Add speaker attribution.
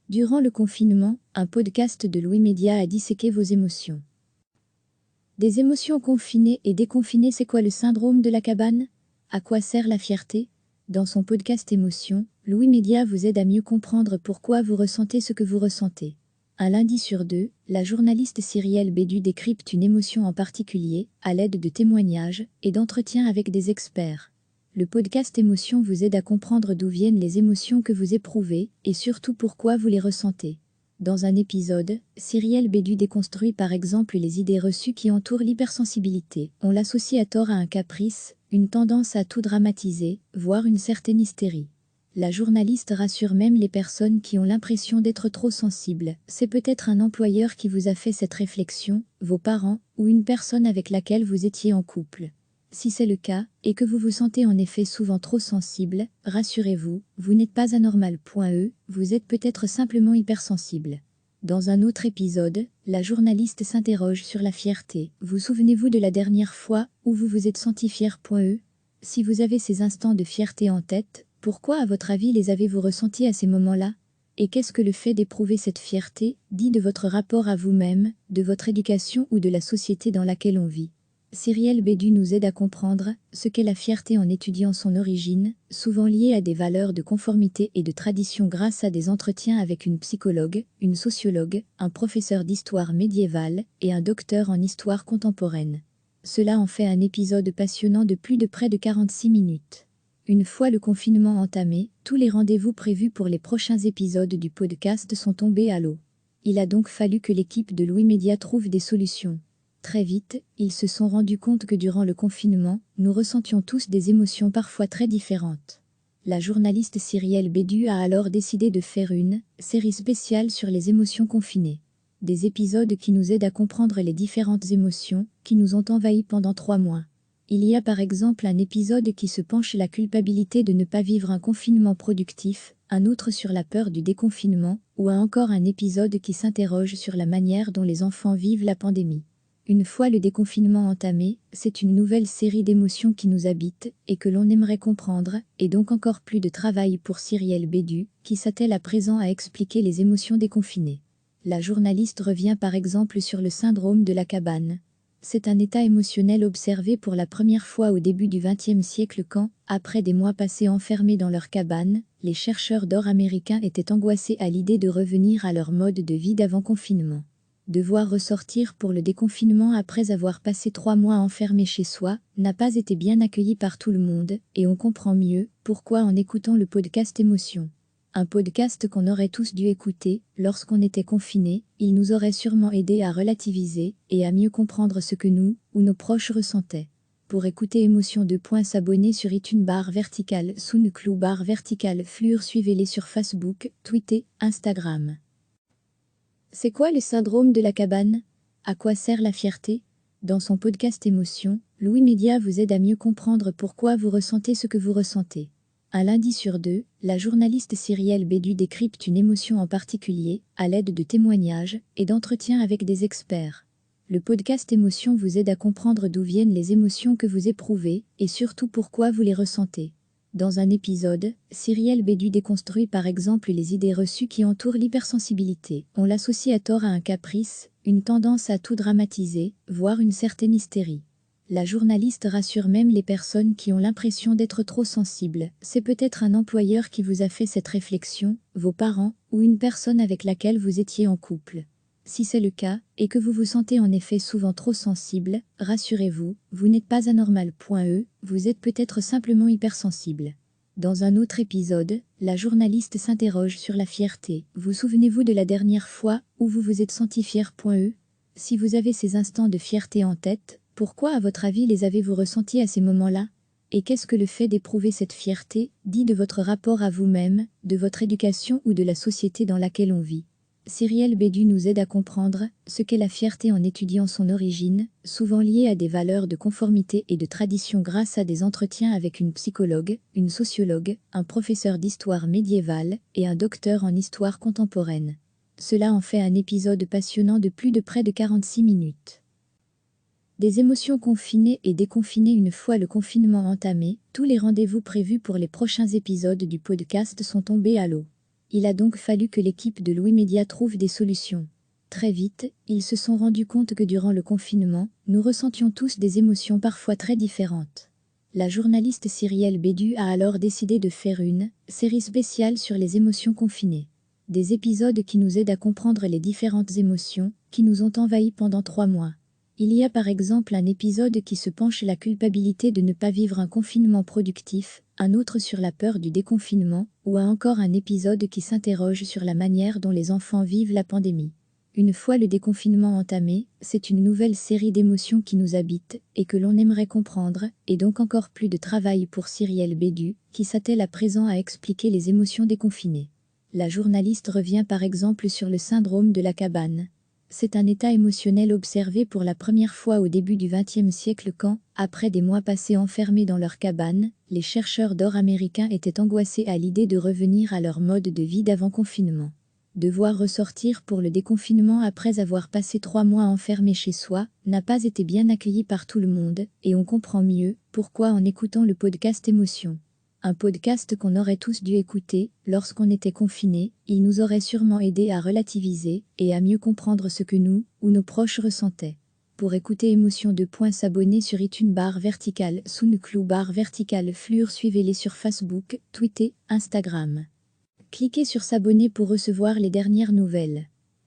Speaker 1: Durant le confinement, un podcast de Louis Média a disséqué vos émotions. Des émotions confinées et déconfinées, c'est quoi le syndrome de la cabane? À quoi sert la fierté? Dans son podcast Émotions, Louis Média vous aide à mieux comprendre pourquoi vous ressentez ce que vous ressentez. Un lundi sur deux, la journaliste Cyrielle Bédu décrypte une émotion en particulier, à l'aide de témoignages et d'entretiens avec des experts. Le podcast Émotions vous aide à comprendre d'où viennent les émotions que vous éprouvez et surtout pourquoi vous les ressentez. Dans un épisode, Cyrielle Bédu déconstruit par exemple les idées reçues qui entourent l'hypersensibilité. On l'associe à tort à un caprice, une tendance à tout dramatiser, voire une certaine hystérie. La journaliste rassure même les personnes qui ont l'impression d'être trop sensibles. C'est peut-être un employeur qui vous a fait cette réflexion, vos parents, ou une personne avec laquelle vous étiez en couple. Si c'est le cas, et que vous vous sentez en effet souvent trop sensible, rassurez-vous, vous n'êtes pas anormal. Vous êtes peut-être simplement hypersensible. Dans un autre épisode, la journaliste s'interroge sur la fierté. Vous souvenez-vous de la dernière fois où vous vous êtes senti fier? Si vous avez ces instants de fierté en tête, pourquoi à votre avis les avez-vous ressentis à ces moments-là? Et qu'est-ce que le fait d'éprouver cette fierté dit de votre rapport à vous-même, de votre éducation ou de la société dans laquelle on vit? Cyrielle Bédu nous aide à comprendre ce qu'est la fierté en étudiant son origine, souvent liée à des valeurs de conformité et de tradition grâce à des entretiens avec une psychologue, une sociologue, un professeur d'histoire médiévale et un docteur en histoire contemporaine. Cela en fait un épisode passionnant de plus de près de 46 minutes. Une fois le confinement entamé, tous les rendez-vous prévus pour les prochains épisodes du podcast sont tombés à l'eau. Il a donc fallu que l'équipe de Louis Média trouve des solutions. Très vite, ils se sont rendus compte que durant le confinement, nous ressentions tous des émotions parfois très différentes. La journaliste Cyrielle Bédu a alors décidé de faire une série spéciale sur les émotions confinées. Des épisodes qui nous aident à comprendre les différentes émotions qui nous ont envahis pendant 3 mois. Il y a par exemple un épisode qui se penche sur la culpabilité de ne pas vivre un confinement productif, un autre sur la peur du déconfinement, ou encore un épisode qui s'interroge sur la manière dont les enfants vivent la pandémie. Une fois le déconfinement entamé, c'est une nouvelle série d'émotions qui nous habitent et que l'on aimerait comprendre, et donc encore plus de travail pour Cyrielle Bédu, qui s'attelle à présent à expliquer les émotions déconfinées. La journaliste revient par exemple sur le syndrome de la cabane. C'est un état émotionnel observé pour la première fois au début du XXe siècle quand, après des mois passés enfermés dans leur cabane, les chercheurs d'or américains étaient angoissés à l'idée de revenir à leur mode de vie d'avant confinement. Devoir ressortir pour le déconfinement après avoir passé 3 mois enfermé chez soi n'a pas été bien accueilli par tout le monde, et on comprend mieux pourquoi en écoutant le podcast Émotions. Un podcast qu'on aurait tous dû écouter lorsqu'on était confinés, il nous aurait sûrement aidé à relativiser et à mieux comprendre ce que nous ou nos proches ressentaient. Pour écouter Émotions s'abonner sur iTunes /SoundCloud /vertical Fleur, suivez-les sur Facebook, Twitter, Instagram. C'est quoi le syndrome de la cabane? À quoi sert la fierté? Dans son podcast Émotions, Louis Média vous aide à mieux comprendre pourquoi vous ressentez ce que vous ressentez. Un lundi sur deux, la journaliste Cyrielle Bédu décrypte une émotion en particulier, à l'aide de témoignages et d'entretiens avec des experts. Le podcast Émotions vous aide à comprendre d'où viennent les émotions que vous éprouvez et surtout pourquoi vous les ressentez. Dans un épisode, Cyrielle Bédu déconstruit par exemple les idées reçues qui entourent l'hypersensibilité. On l'associe à tort à un caprice, une tendance à tout dramatiser, voire une certaine hystérie. La journaliste rassure même les personnes qui ont l'impression d'être trop sensibles. C'est peut-être un employeur qui vous a fait cette réflexion, vos parents, ou une personne avec laquelle vous étiez en couple. Si c'est le cas, et que vous vous sentez en effet souvent trop sensible, rassurez-vous, vous n'êtes pas anormal. Vous êtes peut-être simplement hypersensible. Dans un autre épisode, la journaliste s'interroge sur la fierté. Vous souvenez-vous de la dernière fois où vous vous êtes senti fier? Si vous avez ces instants de fierté en tête, pourquoi à votre avis les avez-vous ressentis à ces moments-là? Et qu'est-ce que le fait d'éprouver cette fierté dit de votre rapport à vous-même, de votre éducation ou de la société dans laquelle on vit? Cyrielle Bédu nous aide à comprendre ce qu'est la fierté en étudiant son origine, souvent liée à des valeurs de conformité et de tradition grâce à des entretiens avec une psychologue, une sociologue, un professeur d'histoire médiévale et un docteur en histoire contemporaine. Cela en fait un épisode passionnant de plus de près de 46 minutes. Des émotions confinées et déconfinées. Une fois le confinement entamé, tous les rendez-vous prévus pour les prochains épisodes du podcast sont tombés à l'eau. Il a donc fallu que l'équipe de Louis Média trouve des solutions. Très vite, ils se sont rendus compte que durant le confinement, nous ressentions tous des émotions parfois très différentes. La journaliste Cyrielle Bédu a alors décidé de faire une série spéciale sur les émotions confinées. Des épisodes qui nous aident à comprendre les différentes émotions qui nous ont envahis pendant 3 mois. Il y a par exemple un épisode qui se penche sur la culpabilité de ne pas vivre un confinement productif, un autre sur la peur du déconfinement, ou encore un épisode qui s'interroge sur la manière dont les enfants vivent la pandémie. Une fois le déconfinement entamé, c'est une nouvelle série d'émotions qui nous habitent et que l'on aimerait comprendre, et donc encore plus de travail pour Cyrielle Bédu, qui s'attelle à présent à expliquer les émotions déconfinées. La journaliste revient par exemple sur le syndrome de la cabane. C'est un état émotionnel observé pour la première fois au début du XXe siècle quand, après des mois passés enfermés dans leur cabane, les chercheurs d'or américains étaient angoissés à l'idée de revenir à leur mode de vie d'avant confinement. Devoir ressortir pour le déconfinement après avoir passé 3 mois enfermé chez soi n'a pas été bien accueilli par tout le monde, et on comprend mieux pourquoi en écoutant le podcast Émotion. Un podcast qu'on aurait tous dû écouter lorsqu'on était confinés, il nous aurait sûrement aidé à relativiser et à mieux comprendre ce que nous ou nos proches ressentaient. Pour écouter Émotion 2. S'abonner sur iTunes /SoundCloud /Fleur, suivez-les sur Facebook, Twitter, Instagram. Cliquez sur s'abonner pour recevoir les dernières nouvelles.